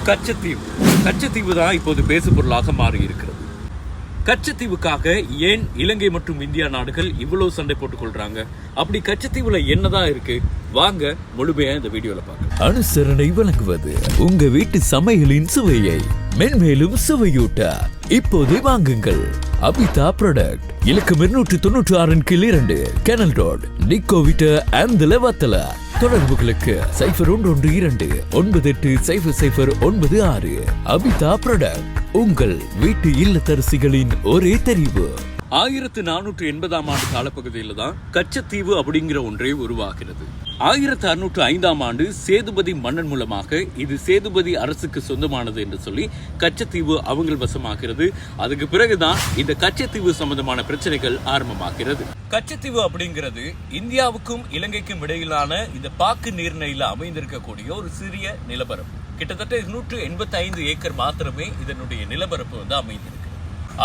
கச்சத்தீவு கச்சத்தீவு தான் இப்போது பேசு பொருளாக மாறி இருக்கிறது. கச்சத்தீவுக்காக ஏன் இலங்கை மற்றும் இந்தியா நாடுகள் இவ்வளவு சண்டை போட்டுக் கொள்றாங்க? அப்படி கச்சத்தீவுல என்னதான் இருக்கு? வாங்க முழுமையா இந்த வீடியோல பார்க்கலாம். அனுசரணை வழங்குவது உங்க வீட்டு சமையலின் சுவையை மென்மேலும் சுவையூட்ட இப்போதே வாங்குங்கள். அபிதா ப்ராடக்ட் இலக்கம் 296 கீழ் 2 கேனல் ரோட் நிக்கோவிட்ட அந்தல வத்தல. தொடர்புகளுக்கு 0112980096. அபிதா ப்ராடக்ட் உங்கள் வீட்டு இல்லத்தரசிகளின் ஒரே தெரிவு. 1480ஆம் ஆண்டு காலப்பகுதியில தான் கச்சத்தீவு அப்படிங்கிற ஒன்றே உருவாகிறது. 1605ஆம் ஆண்டு சேதுபதி மன்னன் மூலமாக இது சேதுபதி அரசுக்கு சொந்தமானது என்று சொல்லி கச்சத்தீவு அவங்க வசமாகிறது. அதுக்கு பிறகுதான் இந்த கச்சத்தீவு சம்பந்தமான பிரச்சனைகள் ஆரம்பமாகிறது. கச்சத்தீவு அப்படிங்கிறது இந்தியாவுக்கும் இலங்கைக்கும் இடையிலான இந்த பாக்கு நீர்நிலையில அமைந்திருக்கக்கூடிய ஒரு சிறிய நிலப்பரப்பு. கிட்டத்தட்ட 185 ஏக்கர் மாத்திரமே இதனுடைய நிலப்பரப்பு அமைந்திருக்கு.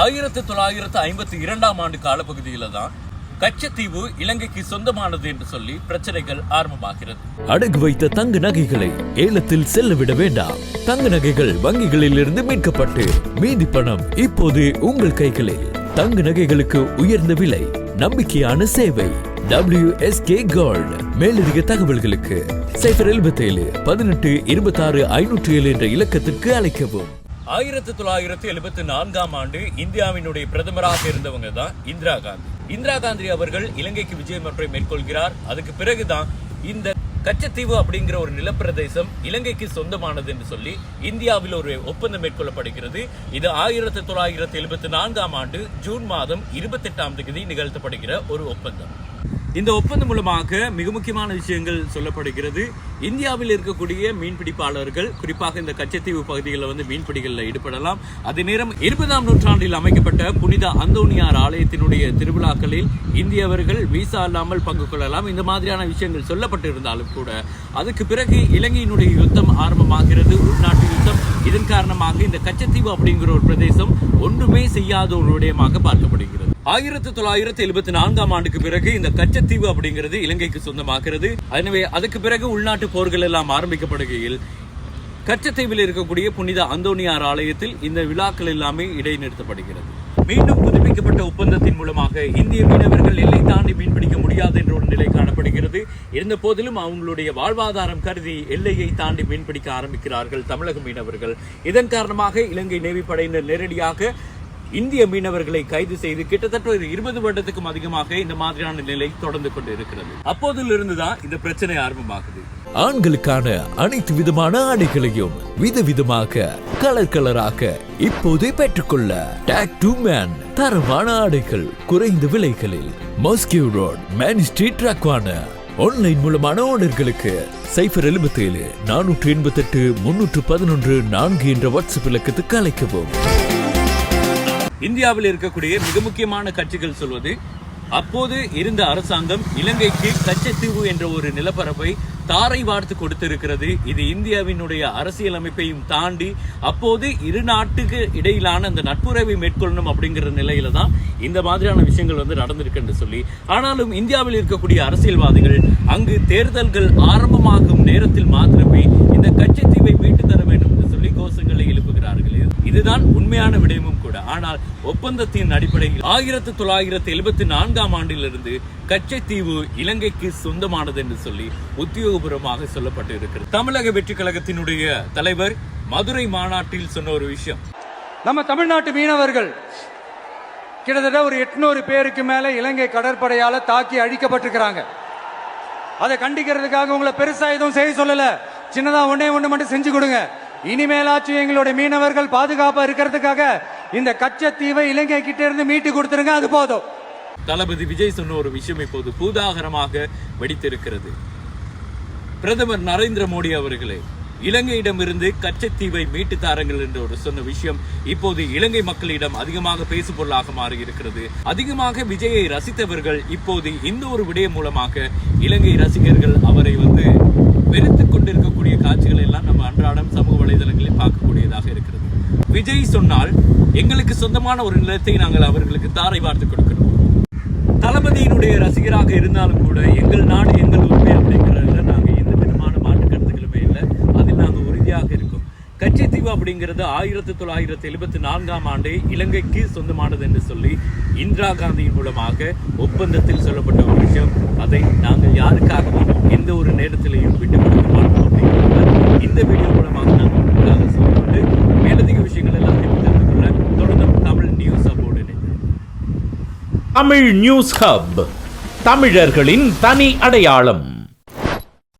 1952ஆம் ஆண்டு காலப்பகுதியில தான் கச்சத்தீவு இலங்கைக்கு சொந்தமானது என்று சொல்லி பிரச்சனைகள் ஆரம்பமாகிறது. அடகு வைத்த தங்க நகைகளை ஏலத்தில் செல்ல விட வேண்டாம். தங்க நகைகள் வங்கிகளில் இருந்து மீட்கப்பட்டு மீதி பணம் இப்போது உங்கள் கைகளில். தங்க நகைகளுக்கு உயர்ந்த விலை, நம்பிக்கையான சேவை. WSK Gold. மேலதிக தகவல்களுக்கு 077 18 26 507 என்ற இலக்கத்திற்கு அழைக்கவும். 1974ஆம் ஆண்டு இந்தியாவினுடைய பிரதமராக இருந்தவங்க தான் இந்திரா காந்தி. இந்திரா காந்தி அவர்கள் இலங்கைக்கு விஜயம் ஒன்றை மேற்கொள்கிறார். அதுக்கு பிறகுதான் இந்த கச்சத்தீவு அப்படிங்கிற ஒரு நிலப்பிரதேசம் இலங்கைக்கு சொந்தமானது என்று சொல்லி இந்தியாவில் ஒரு ஒப்பந்தம் மேற்கொள்ளப்படுகிறது. இது 1974ஆம் ஆண்டு ஜூன் மாதம் 28ஆம் தேதி நிகழ்த்தப்படுகிற ஒரு ஒப்பந்தம். இந்த ஒப்பந்தம் மூலமாக மிக முக்கியமான விஷயங்கள் சொல்லப்படுகிறது. இந்தியாவில் இருக்கக்கூடிய மீன்பிடிப்பாளர்கள் குறிப்பாக இந்த கச்சத்தீவு பகுதிகளில் மீன்பிடிகளில் ஈடுபடலாம். அதே நேரம் 20ஆம் நூற்றாண்டில் அமைக்கப்பட்ட புனித அந்தோனியார் ஆலயத்தினுடைய திருவிழாக்களில் இந்தியவர்கள் விசா இல்லாமல் பங்கு கொள்ளலாம். இந்த மாதிரியான விஷயங்கள் சொல்லப்பட்டு இருந்தாலும் கூட அதுக்கு பிறகு இலங்கையினுடைய யுத்தம் ஆரம்பமாகிறது, உள்நாட்டு யுத்தம். இதன் காரணமாக இந்த கச்சத்தீவு அப்படிங்கிற ஒரு பிரதேசம் ஒன்றுமே செய்யாத ஒரு விடயமாக பார்க்கப்படுகிறது. 1974ஆம் ஆண்டுக்கு பிறகு இந்த கச்சத்தீவு அப்படிங்கிறது இலங்கைக்கு சொந்தமாகிறது. எனவே அதுக்கு பிறகு உள்நாட்டு போர்கள் எல்லாம் ஆரம்பிக்கப்படுகையில் கச்சத்தீவில் இருக்கக்கூடிய புனித அந்தோனியார் ஆலயத்தில் இந்த விழாக்கள் எல்லாமே இடைநிறுத்தப்படுகிறது. மீண்டும் புதுப்பிக்கப்பட்ட ஒப்பந்தத்தின் மூலமாக இந்திய மீனவர்கள் எல்லை தாண்டி மீன்பிடிக்க முடியாது என்ற ஒரு நிலை காணப்படுகிறது. இருந்த போதிலும் அவங்களுடைய வாழ்வாதாரம் கருதி எல்லையை தாண்டி மீன்பிடிக்க ஆரம்பிக்கிறார்கள் தமிழக மீனவர்கள். இதன் காரணமாக இலங்கை நேவி படையினர் நேரடியாக இந்திய மீனவர்களை கைது செய்து கிட்டத்தட்ட 20 வருடத்துக்கும் அதிகமாக இந்த மாதிரியான நிலை தொடர்ந்து கொண்டு இருக்கிறது. அப்போதிலிருந்துதான் இந்த பிரச்சனை ஆரம்பமாகுது. ஆண்களுக்கான அனைத்து விதமான ஆடைகளையும் விதவிதமாக கலர் கலராக இப்போதே பெற்றுக்கொள்ள டாக் டு மேன் தரமான ஆடைகள் குறைந்த விலைகளில் மாஸ்கியூ road man street Rakwana. Online மூலமான ஆர்டர்களுக்கு 077 488 311 4 என்ற வாட்ஸ்அப் இலக்கத்துக்கு அழைக்கவும். இந்தியாவில் இருக்கக்கூடிய மிக முக்கியமான கட்சிகள் சொல்வது, அப்போது இருந்த அரசாங்கம் இலங்கைக்கு கச்சத்தீவு என்ற ஒரு நிலப்பரப்பை தாரை வார்த்து கொடுத்திருக்கிறது. இது இந்தியாவினுடைய அரசியல் அமைப்பையும் தாண்டி அப்போது இரு நாட்டுக்கு இடையிலான அந்த நட்புறவை மேற்கொள்ளணும் அப்படிங்கிற நிலையில தான் இந்த மாதிரியான விஷயங்கள் நடந்திருக்கு என்று சொல்லி, ஆனாலும் இந்தியாவில் இருக்கக்கூடிய அரசியல்வாதிகள் அங்கு தேர்தல்கள் ஆரம்பமாகும் நேரத்தில் மாத்திரமே இந்த கச்சத்தீவை மீட்டு தர வேண்டும் என்று சொல்லி கோஷங்களை எழுப்புகிறார்கள். இதுதான் உண்மையான விடயமும் கூட. ஆனால் ஒப்பந்தத்தின் அடிப்படையில் 1974ஆம் ஆண்டிலிருந்து கச்சத்தீவு இலங்கைக்கு சொந்தமானது என்று சொல்லி உத்தியோகபூர்வமாக சொல்லப்பட்டு இருக்கிறது. தமிழக வெற்றி கழகத்தினுடைய தலைவர் மதுரை மாநாட்டில் சொன்ன ஒரு விஷயம், நம்ம தமிழ்நாட்டு மீனவர்கள் கிட்டத்தட்ட ஒரு 800 பேருக்கு மேல இலங்கை கடற்படையால தாக்கி அழிக்கப்பட்டிருக்கிறாங்க. அதை கண்டிக்கிறதுக்காக உங்களை பெருசா எதுவும் செய்ய சொல்லல, சின்னதா ஒண்ணே ஒண்ணு மட்டும் செஞ்சு கொடுங்க. இனிமேலாச்சும் எங்களுடைய மீனவர்கள் பாதுகாப்பா இருக்கிறதுக்காக இந்த கச்சத்தீவை இலங்கை கிட்ட இருந்து மீட்டு கொடுத்துருங்க, அது போதும். தளபதி விஜய் சொன்ன ஒரு விஷயம் இப்போது பூதாகரமாக வெடித்திருக்கிறது. பிரதமர் நரேந்திர மோடி அவர்களே இலங்கையிடமிருந்து கச்சத்தீவை மீட்டு தாருங்கள் என்று ஒரு சொன்ன விஷயம் இப்போது இலங்கை மக்களிடம் அதிகமாக பேசு பொருளாக மாறி இருக்கிறது. அதிகமாக விஜயை ரசித்தவர்கள் இப்போது இந்த ஒரு விடயம் மூலமாக இலங்கை ரசிகர்கள் அவரை வெறுத்துக் கொண்டிருக்கக்கூடிய காட்சிகள் எல்லாம் நம்ம அன்றாடம் சமூக வலைதளங்களில் பார்க்கக்கூடியதாக இருக்கிறது. விஜய் சொன்னால் எங்களுக்கு சொந்தமான ஒரு நிலத்தை நாங்கள் அவர்களுக்கு தாரை வார்த்து கொடுக்கிறோம். தளபதியினுடைய ரசிகராக இருந்தாலும் கூட எங்கள் நாடு எங்கள் உரிமை அப்படிங்கிறதுல நாங்கள் எந்த விதமான மாற்று கருத்துக்களுமே இல்லை. அதில் நாங்கள் உறுதியாக இருக்கோம். கச்சத்தீவு அப்படிங்கிறது 1974ஆம் ஆண்டே இலங்கைக்கு சொந்தமானது என்று சொல்லி இந்திரா காந்தியின் மூலமாக ஒப்பந்தத்தில் சொல்லப்பட்ட ஒரு விஷயம். அதை நாங்கள் யாருக்காகவும் எந்த ஒரு நேரத்திலையும் விட்டு கொடுக்க மாட்டோம் அப்படிங்கிறத இந்த வீடியோ மூலமாக நாங்கள் உங்களுக்காக சொல்லிக்கொண்டு மேலதிக விஷயங்கள் எல்லாத்தையும் தெரிந்து கொள்ள தொடர்ந்து தமிழ் நியூஸ் அப்போடு தமிழ் நியூஸ் ஹப், தமிழர்களின் தனி அடையாளம்.